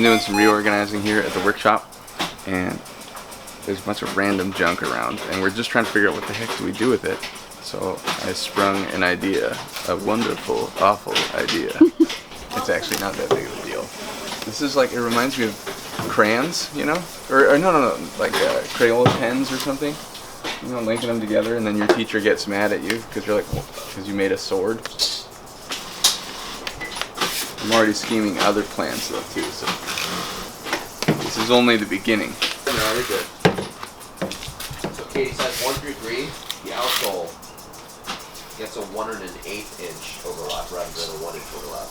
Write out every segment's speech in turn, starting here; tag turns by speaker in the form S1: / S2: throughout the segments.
S1: doing some reorganizing here at the workshop, and there's a bunch of random junk around, and we're just trying to figure out what the heck do we do with it. So I sprung an idea, a wonderful, awful idea. It's actually not that big of a deal. This is like, it reminds me of crayons, you know? Or no, like Crayola pens or something. You know, linking them together, and then your teacher gets mad at you because you're like, because you made a sword. I'm already scheming other plans though too, so this is only the beginning.
S2: No, you're good. So Katie says 1 through 3, the outsole gets a 1/8 inch overlap rather than a 1 inch overlap.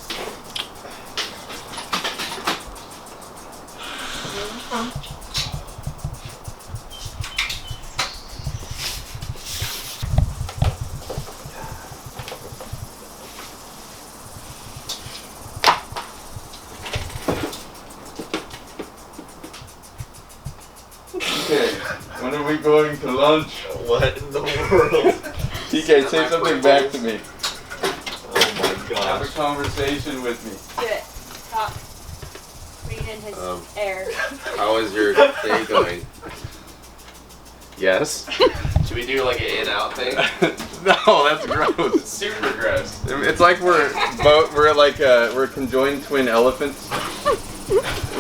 S1: Okay, when are we going to lunch?
S2: What in the world?
S1: TK, say something back to me.
S2: Oh my gosh.
S1: Have a conversation with me.
S3: Do it. Talk. Read in his air.
S2: How is your day going?
S1: Yes.
S2: Should we do like an in-out thing?
S1: No, that's gross.
S2: It's super gross.
S1: It's like we're conjoined twin elephants.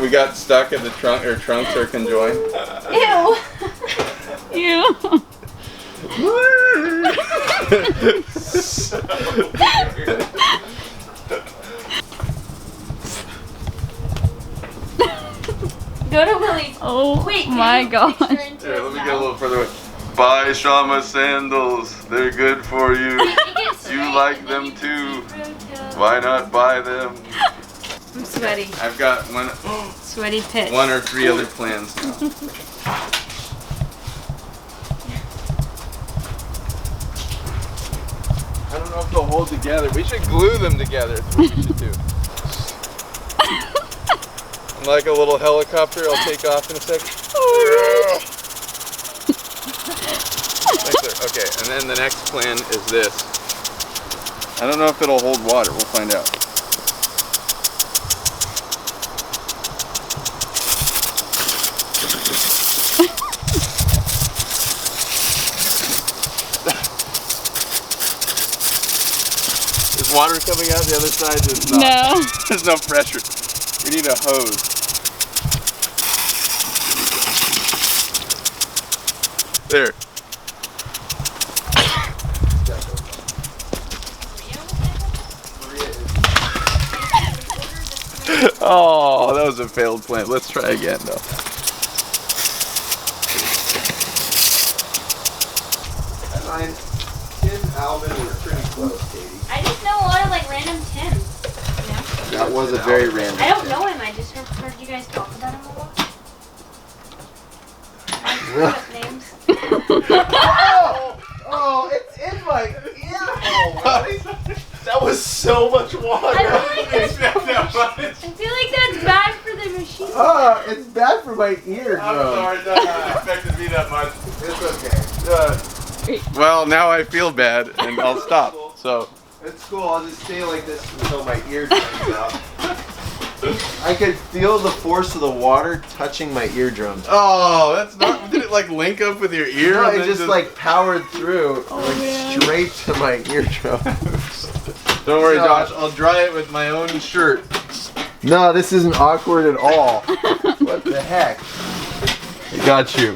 S1: We got stuck at the trunk, or trunks are conjoined.
S3: Ew.
S4: Ew.
S3: Go to Willie's.
S4: Oh,
S3: wait,
S4: my gosh.
S1: Here, let me get a little further away. Buy Shamma sandals. They're good for you. You like them too. Why not buy them?
S3: I'm sweaty.
S1: I've got
S3: Sweaty pit.
S1: 1 or 3 other plans now. I don't know if they'll hold together. We should glue them together. That's what we should do. Like a little helicopter, I'll take off in a second. Okay, and then the next plan is this. I don't know if it'll hold water. We'll find out. Is water coming out the other side? There's not.
S4: No.
S1: There's no pressure. We need a hose. There. Oh, that was a failed plan. Let's try again though.
S2: Mine, Tim, Alvin were pretty close, Katie.
S3: I just know a lot of like random Tims.
S2: That was a very random.
S3: I don't know him. I just heard you guys talk about him a lot. I screwed up names.
S2: Oh, it's in my ear hole. That was so much water.
S3: I feel like that's bad for the machine.
S2: Oh, it's bad for my ear.
S1: I'm sorry, that didn't expect it to be that much.
S2: It's okay.
S1: Well, now I feel bad, and I'll stop. So
S2: It's cool. I'll just stay like this until my ear turns out. I could feel the force of the water touching my eardrums.
S1: oh, that's not. Did it like link up with your ear?
S2: No,
S1: and
S2: it
S1: then
S2: just like powered through,
S4: man.
S2: straight to my eardrums.
S1: Don't worry,
S2: No.
S1: Josh. I'll dry it with my own shirt.
S2: No, this isn't awkward at all. What the heck?
S1: I got you.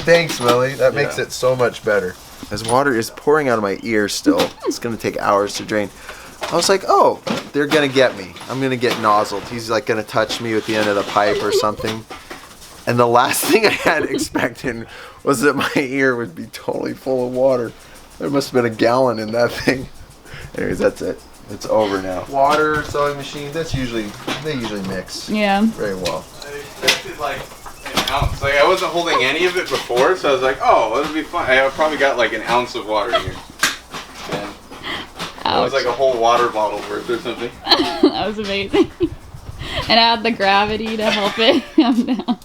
S2: Thanks, Willie. That makes it so much better. As water is pouring out of my ear still, it's gonna take hours to drain. I was like, oh, they're gonna get me. I'm gonna get nozzled. He's like gonna touch me with the end of the pipe or something. And the last thing I had expected was that my ear would be totally full of water. There must have been a gallon in that thing. Anyways, that's it. It's over now. Water, sewing machine, they usually mix
S4: Yeah.
S2: very well.
S1: I expected like an ounce. Like I wasn't holding any of it before, so I was like, oh, it'll be fine. I probably got like an ounce of water in here. And it was like a whole water bottle worth or something.
S4: That was amazing. And I had the gravity to help it come down.